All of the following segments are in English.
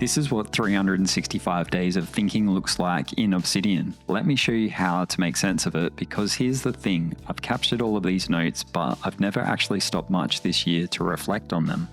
This is what 365 days of thinking looks like in Obsidian. Let me show you how to make sense of it, because here's the thing, I've captured all of these notes, but I've never actually stopped much this year to reflect on them.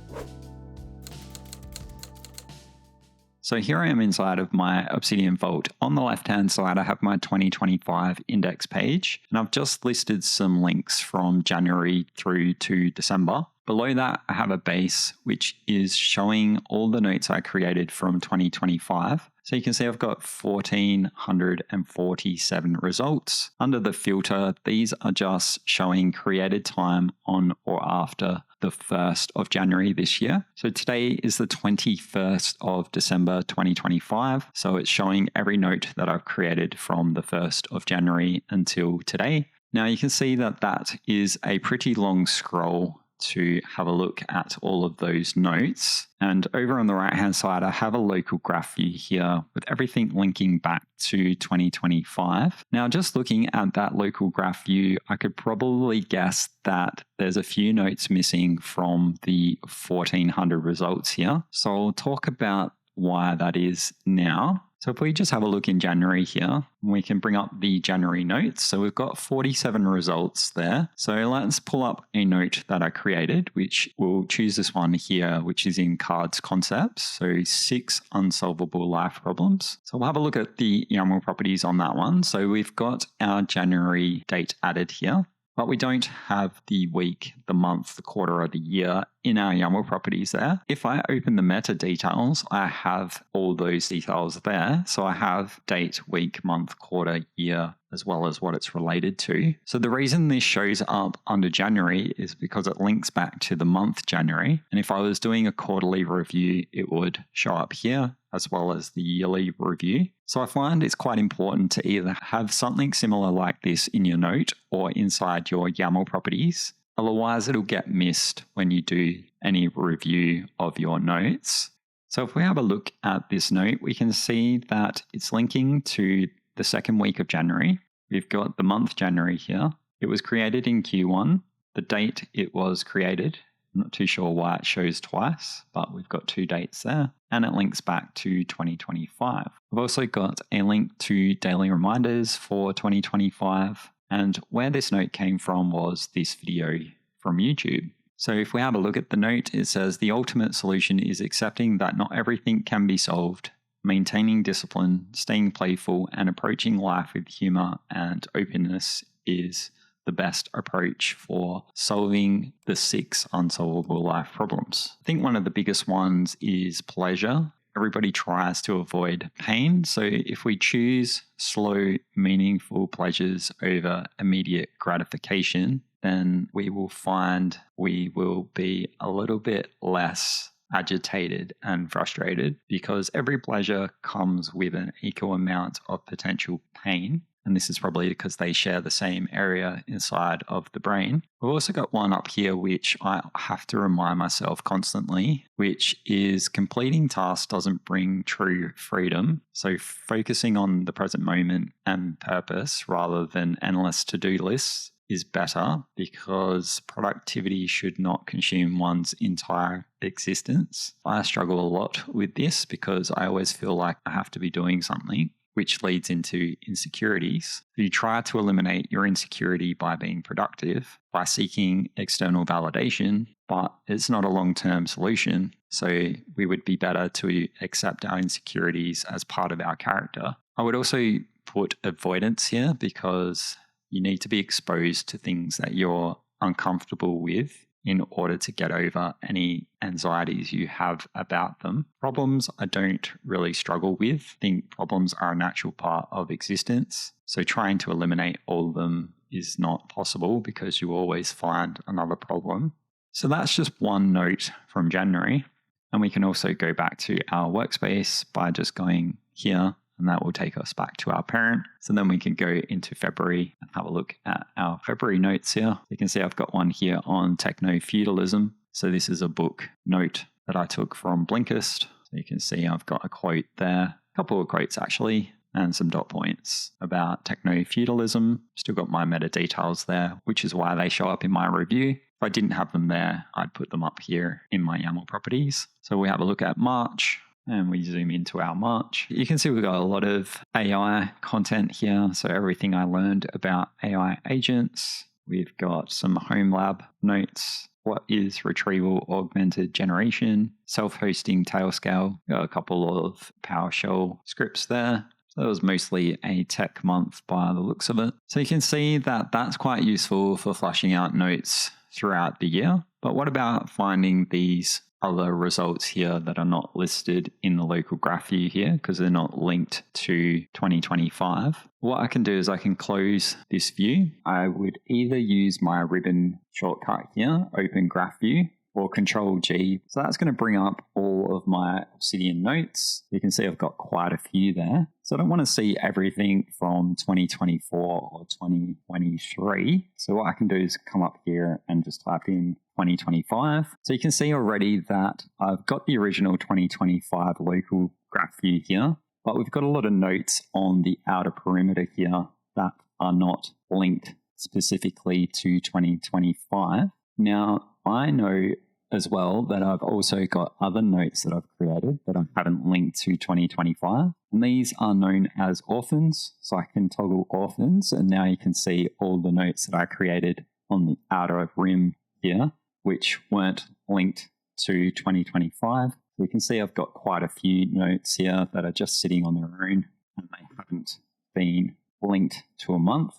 So here I am inside of my Obsidian vault. On the left-hand side, I have my 2025 index page, and I've just listed some links from January through to December. Below that, I have a base, which is showing all the notes I created from 2025. So you can see I've got 1,447 results. Under the filter, these are just showing created time on or after the 1st of January this year. So today is the 21st of December 2025. So it's showing every note that I've created from the 1st of January until today. Now you can see that that is a pretty long scroll to have a look at all of those notes. And over on the right hand side, I have a local graph view here with everything linking back to 2025. Now, just looking at that local graph view, I could probably guess that there's a few notes missing from the 1,400 results here. So I'll talk about why that is now. So if we just have a look in January here, we can bring up the January notes. So we've got 47 results there. So let's pull up a note that I created, which we'll choose this one here, which is in cards concepts. So 6 unsolvable life problems. So we'll have a look at the YAML properties on that one. So we've got our January date added here, but we don't have the week, the month, the quarter, or the year in our YAML properties there. If I open the meta details, I have all those details there. So I have date, week, month, quarter, year, as well as what it's related to. So the reason this shows up under January is because it links back to the month January. And if I was doing a quarterly review, it would show up here, as well as the yearly review. So I find it's quite important to either have something similar like this in your note or inside your YAML properties. Otherwise, it'll get missed when you do any review of your notes. So if we have a look at this note, we can see that it's linking to the second week of January. We've got the month January here. It was created in Q1. The date it was created, I'm not too sure why it shows twice, but we've got 2 dates there. And it links back to 2025. I've also got a link to daily reminders for 2025. And where this note came from was this video from YouTube. So if we have a look at the note, it says the ultimate solution is accepting that not everything can be solved, maintaining discipline, staying playful, and approaching life with humor and openness is the best approach for solving the 6 unsolvable life problems. I think one of the biggest ones is pleasure. Everybody tries to avoid pain. So if we choose slow, meaningful pleasures over immediate gratification, then we will find we will be a little bit less agitated and frustrated, because every pleasure comes with an equal amount of potential pain. And this is probably because they share the same area inside of the brain. We've also got one up here, which I have to remind myself constantly, which is completing tasks doesn't bring true freedom. So focusing on the present moment and purpose rather than endless to-do lists is better, because productivity should not consume one's entire existence. I struggle a lot with this because I always feel like I have to be doing something, which leads into insecurities. You try to eliminate your insecurity by being productive, by seeking external validation, but it's not a long-term solution. So we would be better to accept our insecurities as part of our character. I would also put avoidance here, because you need to be exposed to things that you're uncomfortable with in order to get over any anxieties you have about them. Problems I don't really struggle with. I think problems are a natural part of existence. So trying to eliminate all of them is not possible, because you always find another problem. So that's just one note from January. And we can also go back to our workspace by just going here, and that will take us back to our parent. So then we can go into February and have a look at our February notes here. You can see I've got one here on techno-feudalism. So this is a book note that I took from Blinkist. So you can see I've got a quote there, a couple of quotes actually, and some dot points about techno-feudalism. Still got my meta details there, which is why they show up in my review. If I didn't have them there, I'd put them up here in my YAML properties. So we have a look at March. And we zoom into our March. You can see we've got a lot of AI content here. So everything I learned about AI agents. We've got some home lab notes. What is retrieval augmented generation? Self-hosting tailscale. Got a couple of PowerShell scripts there. So that was mostly a tech month by the looks of it. So you can see that that's quite useful for flashing out notes throughout the year. But what about finding these other results here that are not listed in the local graph view here because they're not linked to 2025? What I can do is I can close this view. I would either use my ribbon shortcut here, open graph view, or Control G. So that's going to bring up all of my Obsidian notes. You can see I've got quite a few there. So I don't want to see everything from 2024 or 2023. So what I can do is come up here and just type in 2025. So you can see already that I've got the original 2025 local graph view here, but we've got a lot of notes on the outer perimeter here that are not linked specifically to 2025. Now, I know as well that I've also got other notes that I've created that I haven't linked to 2025. And these are known as orphans. So I can toggle orphans, and now you can see all the notes that I created on the outer rim here, which weren't linked to 2025. We can see I've got quite a few notes here that are just sitting on their own and they haven't been linked to a month.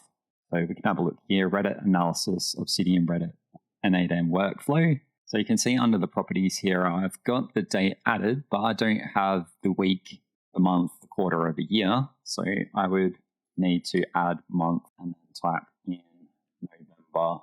So we can have a look here, Reddit analysis, Obsidian Reddit, N8N workflow. So you can see under the properties here, I've got the date added, but I don't have the week, the month, the quarter, or the year. So I would need to add month and then type in November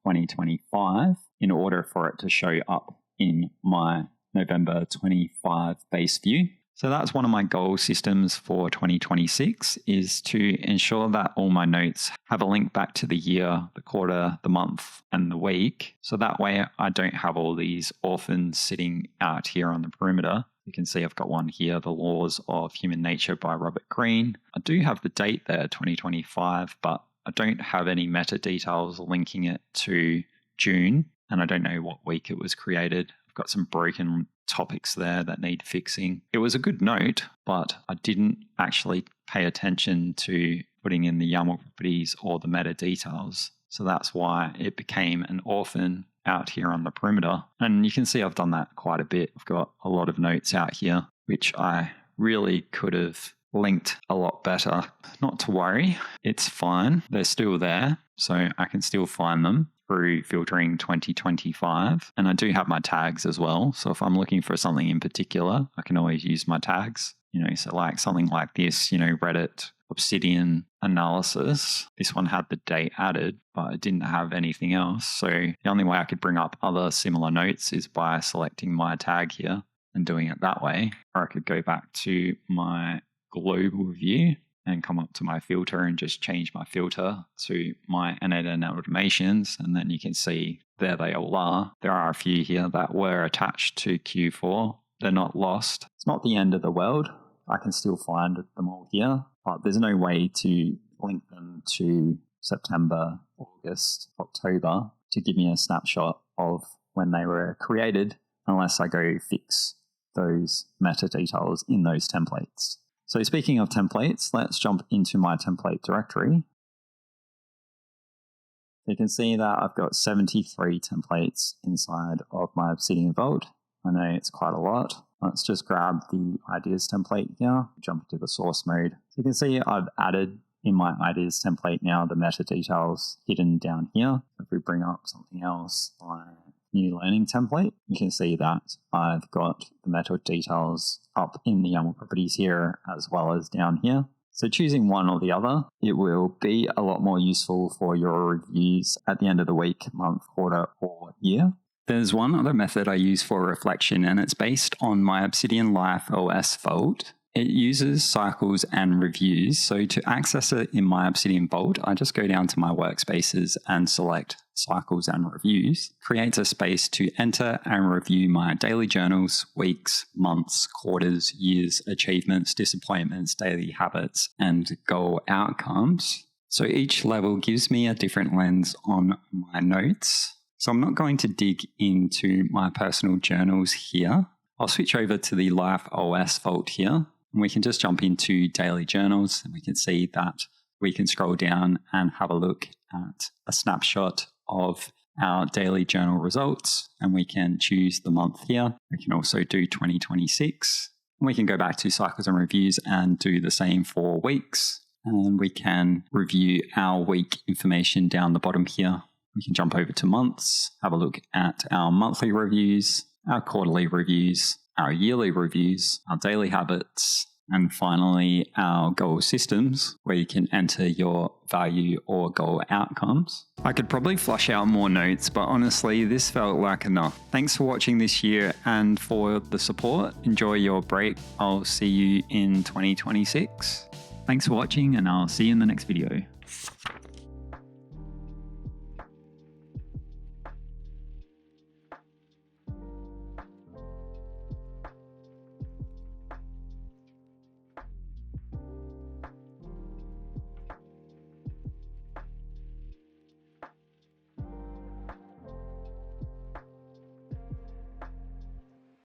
2025 in order for it to show up in my November 25 base view. So that's one of my goal systems for 2026 is to ensure that all my notes have a link back to the year, the quarter, the month, and the week. So that way I don't have all these orphans sitting out here on the perimeter. You can see I've got one here, The Laws of Human Nature by Robert Greene. I do have the date there, 2025, but I don't have any meta details linking it to June, and I don't know what week it was created. I've got some broken topics there that need fixing. It was a good note, but I didn't actually pay attention to putting in the YAML properties or the meta details. So that's why it became an orphan out here on the perimeter. And you can see I've done that quite a bit. I've got a lot of notes out here, which I really could have linked a lot better. Not to worry, it's fine. They're still there, so I can still find them through filtering 2025. And I do have my tags as well. So if I'm looking for something in particular, I can always use my tags. So like something like this, Reddit Obsidian analysis. This one had the date added, but it didn't have anything else. So the only way I could bring up other similar notes is by selecting my tag here and doing it that way. Or I could go back to my global view and come up to my filter and just change my filter to my N8N automations. And then you can see there they all are. There are a few here that were attached to Q4. They're not lost. It's not the end of the world. I can still find them all here, but there's no way to link them to September, August, October to give me a snapshot of when they were created unless I go fix those meta details in those templates. So speaking of templates, let's jump into my template directory. You can see that I've got 73 templates inside of my Obsidian Vault. I know it's quite a lot. Let's just grab the ideas template here, jump into the source mode. So you can see I've added in my ideas template now the meta details hidden down here. If we bring up something else like new learning template, you can see that I've got the meta details up in the YAML properties here as well as down here. So choosing one or the other, it will be a lot more useful for your reviews at the end of the week, month, quarter, or year. There's one other method I use for reflection, and it's based on my Obsidian LifeOS Vault. It uses cycles and reviews. So to access it in my Obsidian Vault, I just go down to my workspaces and select cycles and reviews. Creates a space to enter and review my daily journals, weeks, months, quarters, years, achievements, disappointments, daily habits, and goal outcomes. So each level gives me a different lens on my notes. So I'm not going to dig into my personal journals here. I'll switch over to the LifeOS vault here, and we can just jump into daily journals, and we can see that we can scroll down and have a look at a snapshot of our daily journal results, and we can choose the month here. We can also do 2026. And we can go back to cycles and reviews and do the same for weeks. And we can review our week information down the bottom here. We can jump over to months, have a look at our monthly reviews, our quarterly reviews, our yearly reviews, our daily habits, and finally our goal systems, where you can enter your value or goal outcomes. I could probably flush out more notes, but honestly, this felt like enough. Thanks for watching this year and for the support. Enjoy your break. I'll see you in 2026. Thanks for watching, and I'll see you in the next video.